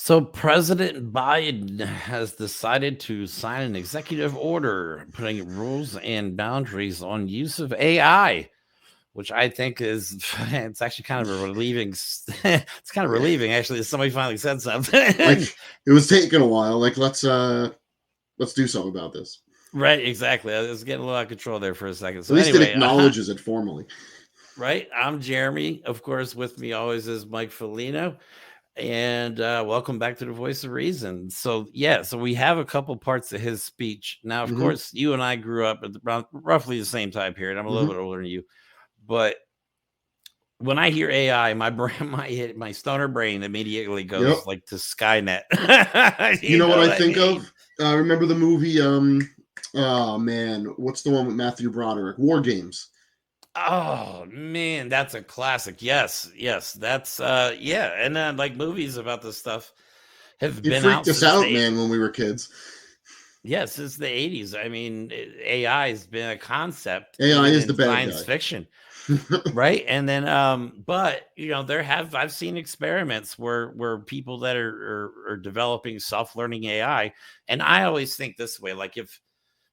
So President Biden has decided to sign an executive order putting rules and boundaries on use of AI, which I think is it's actually kind of a relieving. It's kind of relieving actually that somebody finally said something. Like it was taking a while. Like let's do something about this. Right, exactly. I was getting a little out of control there for a second. At So least it anyway, acknowledges it formally. right. I'm Jeremy. Of course, with me always is Mike Felino. And welcome back to the Voice of Reason. So yeah, so we have a couple parts of his speech. Now, of Mm-hmm. course, you and I grew up at around roughly the same time period. I'm a little Mm-hmm. bit older than you, but when I hear AI, my brain, my stoner brain immediately Yep. goes like to Skynet. You You know what know I what I think mean? of? Remember the movie? Oh man, what's the one with Matthew Broderick? War Games. Oh man, that's a classic. Yes, yes, that's yeah, and like movies about this stuff have It been freaked out us since out, they man, when we were kids. yeah, since the 80s. I mean, AI has been a concept AI even is the in bad science guy. fiction, right? And then but you know, I've seen experiments where people that are developing self-learning AI, and I always think this way, like if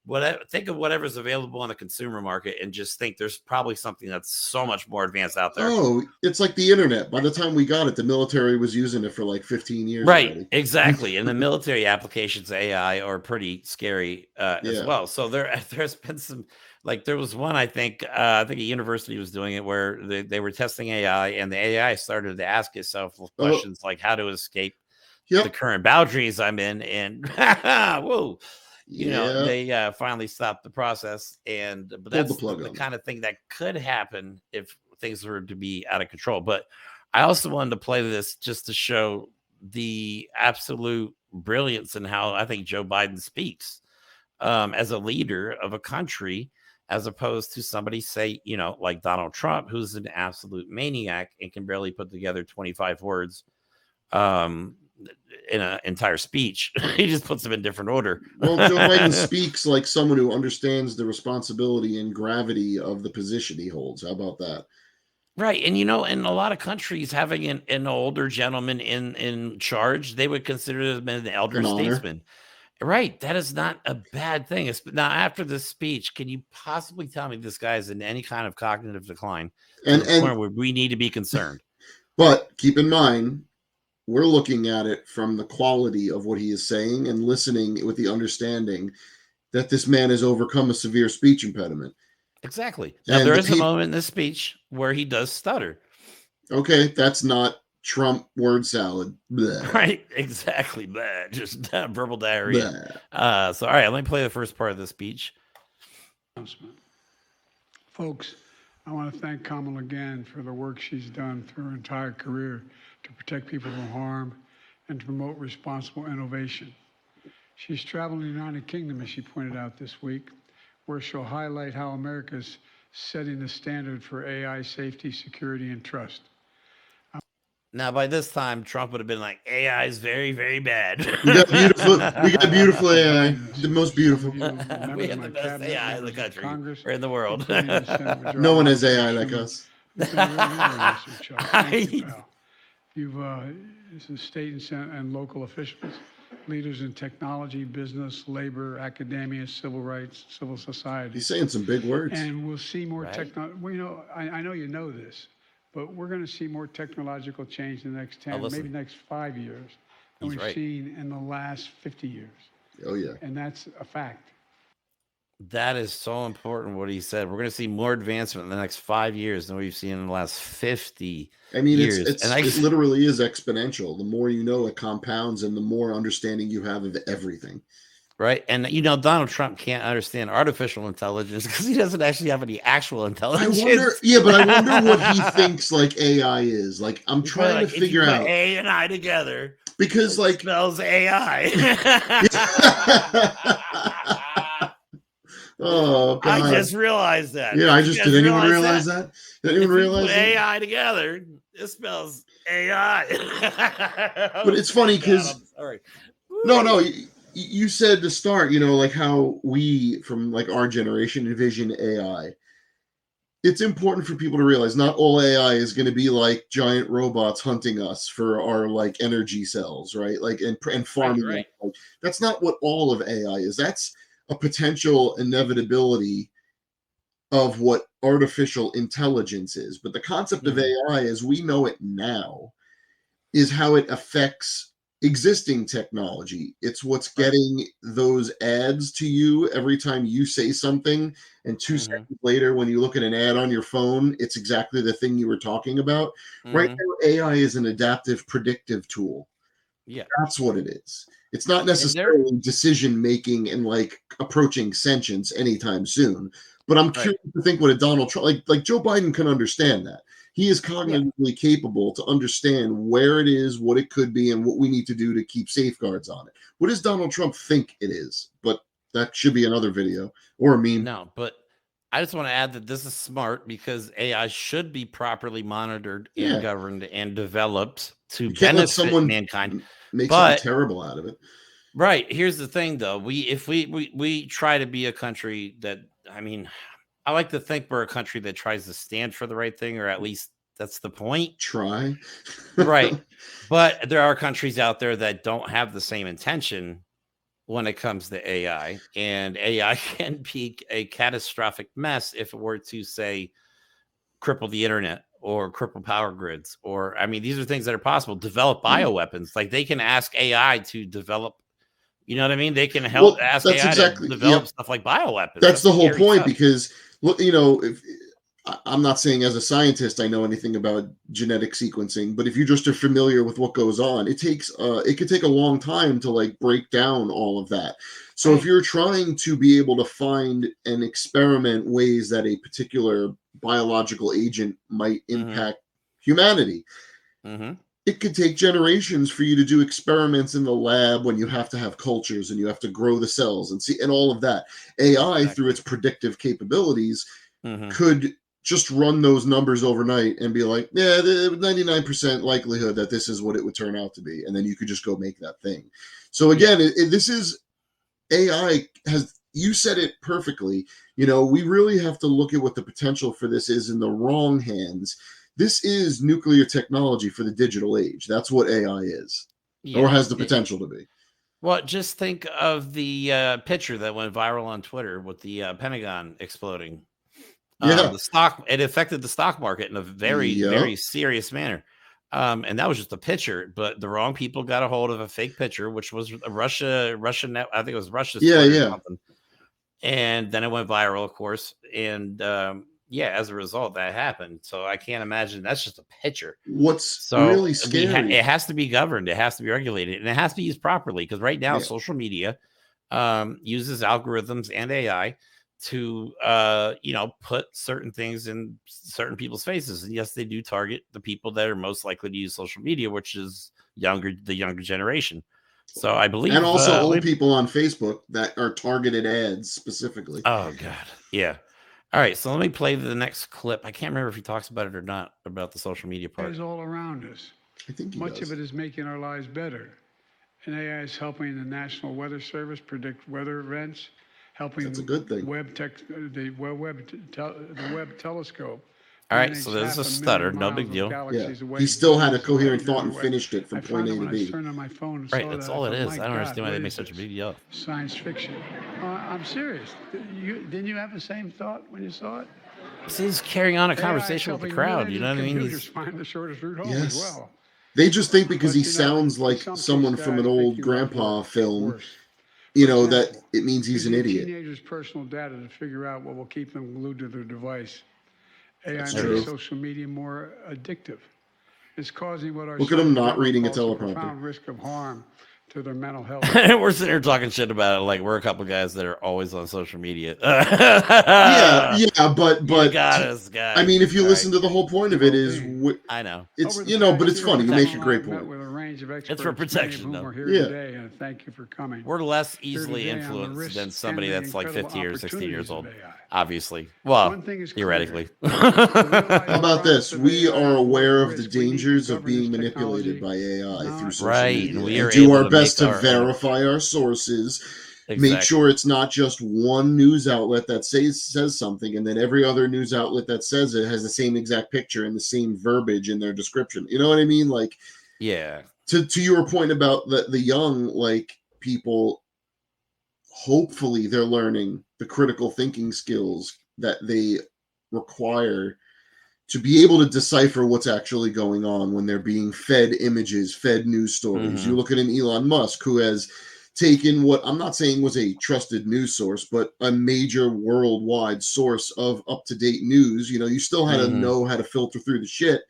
whatever think of whatever's available on the consumer market and just think there's probably something that's so much more advanced out there. Oh, it's like the internet. By the time we got it, the military was using it for like 15 years Right, already. exactly. And the military applications of AI are pretty scary as Yeah. well. So there's been some like there was one I think a university was doing it where they were testing AI and the AI started to ask itself Oh, questions like how to escape the yep. current boundaries I'm in and whoa, you know, Yeah. they finally stopped the process and but Pulled the that's plug the on them. kind of thing that could happen if things were to be out of control. But I also wanted to play this just to show the absolute brilliance in how I think Joe Biden speaks as a leader of a country, as opposed to somebody say, you know, like Donald Trump, who's an absolute maniac and can barely put together 25 words um, in an entire speech. He just puts them in different order. Well, Joe Biden speaks like someone who understands the responsibility and gravity of the position he holds. How about that? Right, and you know, in a lot of countries, having an older gentleman in charge, they would consider them an elder An honor. statesman. Right, that is not a bad thing. Now, after this speech, can you possibly tell me this guy is in any kind of cognitive decline to And the and point where we need to be concerned? but keep in mind, we're looking at it from the quality of what he is saying and listening with the understanding that this man has overcome a severe speech impediment. Exactly. Now, And there the is a people, moment in this speech where he does stutter. okay, that's not Trump word salad. Blah, Right, exactly. Blah, just verbal diarrhea. blah. So, all right, let me play the first part of the speech. Announcement. Folks, I want to thank Kamala again for the work she's done through her entire career to protect people from harm and to promote responsible innovation. She's traveling the United Kingdom, as she pointed out this week, where she'll highlight how America's setting the standard for AI safety, security, and trust. Now, by this time, Trump would have been like, AI is very, very bad. We got beautiful. We got beautiful AI, the most Some beautiful. of you, We members of have the my best cabinet, AI in the members of country Congress, or in the world. including the Senate No one Majority has Leader AI Chuck like Schumer. us. You've done a real hero this week, Chuck. Thank you, I- pal. This is state and Senate and local officials, leaders in technology, business, labor, academia, civil rights, civil society. He's saying some big words. And we'll see more Right. technology. Well, you know, I know you know this, but we're going to see more technological change in the next 10, listen. maybe next 5 years than He's we've right. seen in the last 50 years. Oh yeah. And that's a fact. That is so important what he said. We're going to see more advancement in the next 5 years than we've seen in the last 50 I mean, years. And it literally is exponential. The more you know, it compounds, and the more understanding you have of everything. right. And you know, Donald Trump can't understand artificial intelligence because he doesn't actually have any actual I intelligence. wonder, yeah, but I wonder what he thinks like AI is. Like, I'm He's probably trying to like, if you figure put out A and I together, because, it like, spells AI. oh I god, just realized that. yeah, I Did you just guys did anyone realize realize that? that? Did anyone If you put realize that? AI together, it spells AI. But it's funny God, because I'm sorry. no, Woo. you said to start, you know, like how we from like our generation envision AI. it's important for people to realize not all AI is going to be like giant robots hunting us for our like energy cells, right? Like and farming. Right. Like, that's not what all of AI is. That's a potential inevitability of what artificial intelligence is. But the concept of AI as we know it now is how it affects existing technology. It's what's getting those ads to you every time you say something, and 2 seconds later, when you look at an ad on your phone, it's exactly the thing you were talking about. Right now, AI is an adaptive predictive tool. Yeah. That's what it is. It's not necessarily decision making and like approaching sentience anytime soon. But I'm curious to think what a Donald Trump, like Joe Biden, can understand that. He is cognitively capable to understand where it is, what it could be, and what we need to do to keep safeguards on it. What does Donald Trump think it is? But that should be another video or a meme. No, but I just want to add that this is smart because AI should be properly monitored and governed and developed to can't let benefit someone mankind. make something terrible out of it. Right. Here's the thing, though. If we try to be a country that, I mean, I like to think we're a country that tries to stand for the right thing, or at least that's the point. Try. Right. But there are countries out there that don't have the same intention when it comes to AI, and AI can be a catastrophic mess if it were to, say, cripple the internet or cripple power grids, or, I mean, these are things that are possible. Develop bioweapons. Like, they can ask AI to develop, you know what I mean? They can help ask AI to develop stuff like bioweapons. That's the whole point, because, look, you know, if I'm not saying as a scientist I know anything about genetic sequencing, but if you just are familiar with what goes on, it could take a long time to like break down all of that. So if you're trying to be able to find and experiment ways that a particular biological agent might impact humanity, it could take generations for you to do experiments in the lab when you have to have cultures and you have to grow the cells and see, and all of that. AI, through its predictive capabilities, could just run those numbers overnight and be like, yeah, the 99% likelihood that this is what it would turn out to be. And then you could just go make that thing. So again, this is AI has, you said it perfectly. You know, we really have to look at what the potential for this is in the wrong hands. This is nuclear technology for the digital age. That's what AI is, or has the potential to be. Well, just think of the picture that went viral on Twitter with the Pentagon exploding. The stock, it affected the stock market in a very, very serious manner. And that was just a picture, but the wrong people got a hold of a fake picture, which was a Russian net. I think it was Russia's Twitter or something. And then it went viral, of course. And as a result, that happened. So I can't imagine that's just a picture. What's really scary? It has to be governed. It has to be regulated, and it has to be used properly. Because right now, social media uses algorithms and AI to put certain things in certain people's faces. And yes, they do target the people that are most likely to use social media, which is the younger generation. So I believe, and also old people on Facebook that are targeted ads specifically. Oh God, yeah. All right, so let me play the next clip. I can't remember if he talks about it or not, about the social media part. It's all around us. I think much of it is making our lives better, and AI is helping the National Weather Service predict weather events. Helping That's a good thing. The Webb telescope. All right, so there's a stutter, no big deal. Yeah. He still had a coherent thought and finished it from point A to B. Right, that's all it is. I don't understand why they make such a big deal. Science fiction. I'm serious. Didn't you have the same thought when you saw it? See, he's carrying on a conversation with the crowd. You know what I mean? He's find the shortest route home as well. They just think because he sounds like someone from an old grandpa film, you know, that it means he's an idiot. Teenagers' personal data to figure out what will keep them glued to their device. AI makes social media more addictive. It's causing what our look at him not reading a teleprompter. Profound risk of harm to their mental health. We're sitting here talking shit about it like we're a couple guys that are always on social media. But got us, guys. I mean, if you listen to the whole point of it is, I know it's but it's funny. You make a great point. It's for protection, though. Today, and thank you for coming. We're less easily influenced than somebody that's like 50 or 60 years old. Obviously, well, theoretically. How about this? We are aware of the dangers of being manipulated by AI through social media. We do our best to verify our sources Make Exactly. sure it's not just one news outlet that says something, and then every other news outlet that says it has the same exact picture and the same verbiage in their description. You know what I mean? Like, Yeah. To your point about the young, like, people, hopefully they're learning the critical thinking skills that they require to be able to decipher what's actually going on when they're being fed images, fed news stories. You Mhm. look at an Elon Musk who has taken what I'm not saying was a trusted news source, but a major worldwide source of up to date news. You know, you still had to Mhm. know how to filter through the shit,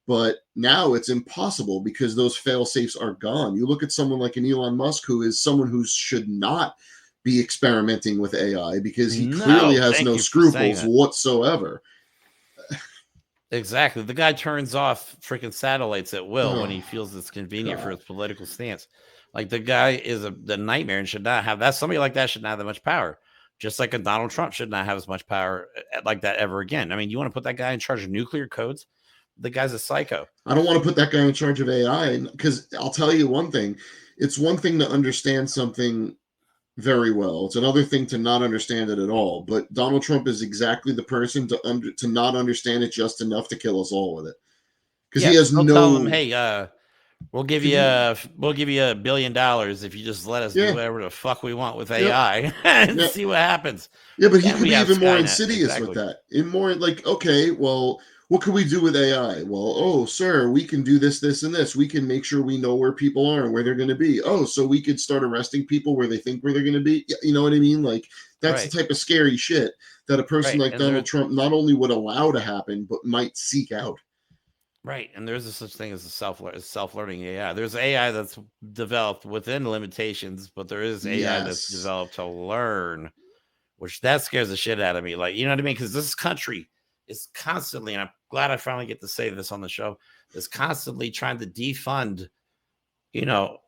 but now it's impossible because those fail safes are gone. You look at someone like an Elon Musk, who is someone who should not be experimenting with AI because he clearly No, has thank no you for saying scruples that. whatsoever. Exactly. The guy turns off freaking satellites at will when Oh, he feels it's convenient for God. his political stance. Like the guy is the nightmare and should not have that. Somebody like that should not have that much power. Just like a Donald Trump should not have as much power like that ever again. I mean, you want to put that guy in charge of nuclear codes? The guy's a psycho. I don't want to put that guy in charge of AI because I'll tell you one thing. It's one thing to understand something very well. It's another thing to not understand it at all. But Donald Trump is exactly the person to not understand it just enough to kill us all with it. Because he Yeah, has they'll tell him, no. hey, we'll give Because you $1 billion if you just let us do yeah, whatever the fuck we want with yep, AI and yep. see what happens. Yeah, but he Then could we be have even more Skynet. insidious with Exactly. that. In more like, okay, well, what can we do with AI? Well, oh, sir, we can do this, this, and this. We can make sure we know where people are and where they're going to be. Oh, so we could start arresting people where they think where they're going to be. You know what I mean? Like, that's the Right. type of scary shit that a person Right. like And Donald there's Trump not only would allow to happen, but might seek out. right. And there's a such thing as a self-learning AI. There's AI that's developed within limitations, but there is AI that's Yes. developed to learn, which that scares the shit out of me. Like, you know what I mean? Because this country is constantly, and I'm glad I finally get to say this on the show, is constantly trying to defund,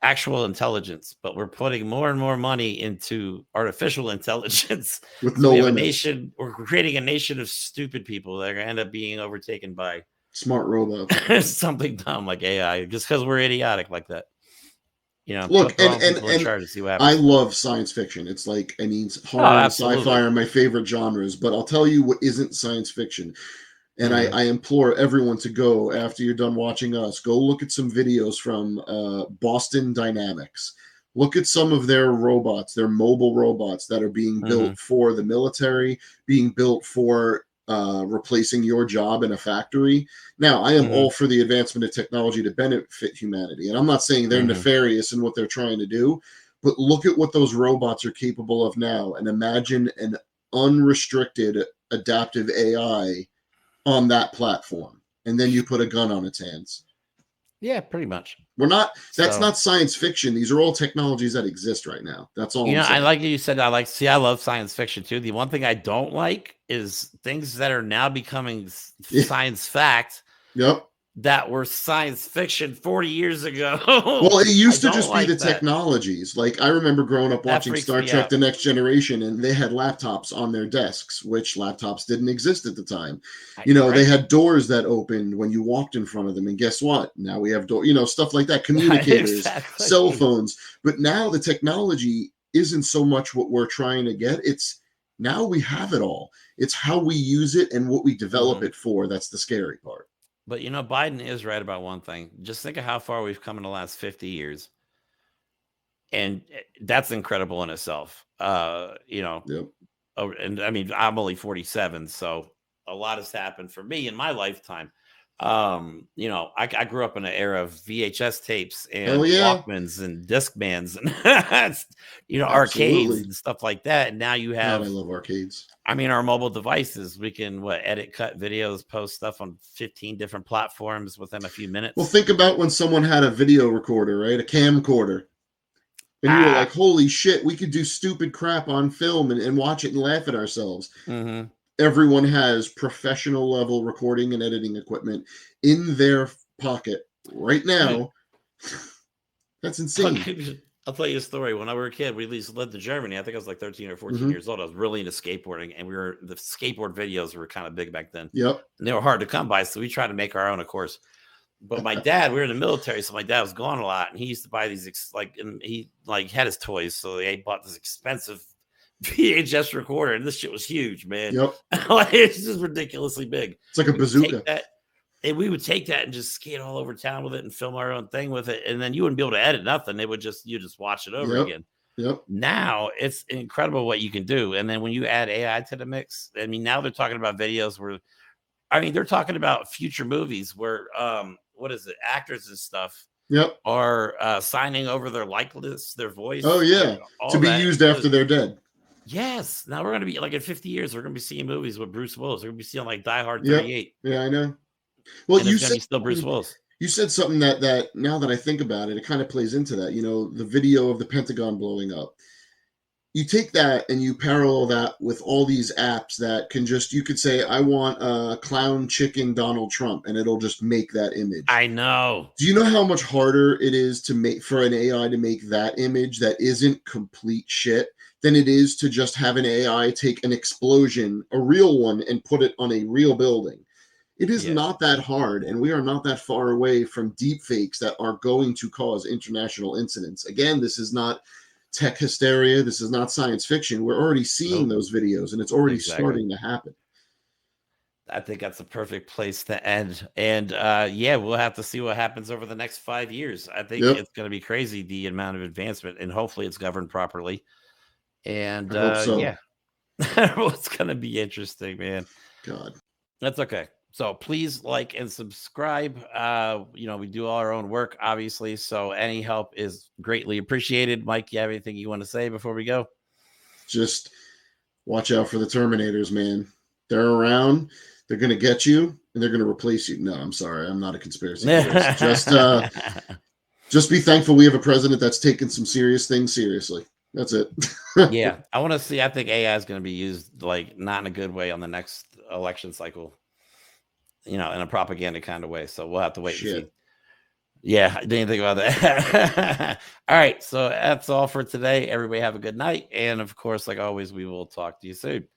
actual intelligence, but we're putting more and more money into artificial intelligence. With So no we have limits. we're creating a nation of stupid people that are going to end up being overtaken by Smart robots. something dumb like AI just because we're idiotic like that. Look, Put the wrong people in and charge and see what I happens. love science fiction. It's like, I mean, Oh, horror and sci-fi absolutely. are my favorite genres, but I'll tell you what isn't science fiction. And Hmm. I implore everyone to go, after you're done watching us, go look at some videos from Boston Dynamics. Look at some of their robots, their mobile robots that are being Hmm. built for the military, being built for replacing your job in a factory. Now, I am Hmm. all for the advancement of technology to benefit humanity. And I'm not saying they're Hmm. nefarious in what they're trying to do, but look at what those robots are capable of now and imagine an unrestricted adaptive AI on that platform, and then you put a gun on its hands. Yeah, pretty much. That's So, not science fiction. These are all technologies that exist right now. That's all I'm I saying. like you said, I love science fiction too. The one thing I don't like is things that are now becoming Yeah. science fact Yep. that were science fiction 40 years ago. Well, it I used to don't just be the like that. technologies. Like, I remember growing up That watching freaks Star me Trek out. The Next Generation, and they had laptops on their desks, which laptops didn't exist at the time. They Right. had doors that opened when you walked in front of them. And guess what? Now we have stuff like that, communicators, cell Exactly. phones. But now the technology isn't so much what we're trying to get. It's now we have it all. It's how we use it and what we develop Hmm. it for. That's the scary part. But Biden is right about one thing. Just think of how far we've come in the last 50 years. And that's incredible in itself. Yep. And I mean, I'm only 47, so a lot has happened for me in my lifetime. I grew up in an era of VHS tapes Hell and yeah. Walkmans and Discmans and arcades Absolutely. and stuff like that. And now you God, I have, love arcades. I mean, our mobile devices. We can edit, cut videos, post stuff on 15 different platforms within a few Well, minutes. think about when someone had a video recorder, right? A camcorder. And you were like, Ah, holy shit, we could do stupid crap on film and watch it and laugh at ourselves. mm-hmm. Everyone has professional level recording and editing equipment in their pocket right now. That's insane. I'll tell you a story. When I was a kid, we lived to Germany. I think I was like 13 or 14 Mm-hmm. years old. I was really into skateboarding, and the skateboard videos were kind of big back then. Yep. And they were hard to come by, so we tried to make our own, of course. But my dad, we were in the military, so my dad was gone a lot, and he used to buy these and he like had his toys, so they bought this expensive VHS recorder, and this shit was huge, man. Yep. It's just ridiculously big. It's like a We would bazooka. take that, and we would take that and just skate all over town with it and film our own thing with it, and then you wouldn't be able to edit nothing. It would you just watch it over again. Yep. Now it's incredible what you can do, and then when you add AI to the mix, I mean, now they're talking about videos where, I mean, they're talking about future movies where what is it, actors and stuff are signing over their likeness, their voice. Oh yeah, to be used after they're dead. Yes. Now we're gonna be like in 50 years, we're gonna be seeing movies with Bruce Willis. We're gonna be seeing like Die Hard 38. Yeah, I know. Well, and you said still Bruce Willis. You said something that now that I think about it, it kind of plays into that. You know, the video of the Pentagon blowing up. You take that and you parallel that with all these apps that can just, you could say, I want a clown chicken Donald Trump, and it'll just make that image. I know. Do you know how much harder it is to make for an AI to make that image that isn't complete shit than it is to just have an AI take an explosion, a real one, and put it on a real building? It is not that hard, and we are not that far away from deep fakes that are going to cause international incidents. Again, this is not tech hysteria. This is not science fiction. We're already seeing those videos, and it's already starting to happen. I think that's a perfect place to end. And yeah, we'll have to see what happens over the next 5 years. I think it's going to be crazy, the amount of advancement, and hopefully it's governed properly. And I hope so. yeah, it's going to be interesting, man. God, that's okay. So please like and subscribe. You know, we do all our own work, obviously. So any help is greatly appreciated. Mike, you have anything you want to say before we go? Just watch out for the Terminators, man. They're around. They're going to get you, and they're going to replace you. No, I'm sorry. I'm not a conspiracy theorist. Just be thankful we have a president that's taking some serious things seriously. That's it. Yeah. I want to see. I think AI is going to be used, like, not in a good way on the next election cycle. You know, in a propaganda kind of way. So we'll have to wait and see. Yeah, I didn't think about that. All right. So that's all for today. Everybody have a good night. And of course, like always, we will talk to you soon.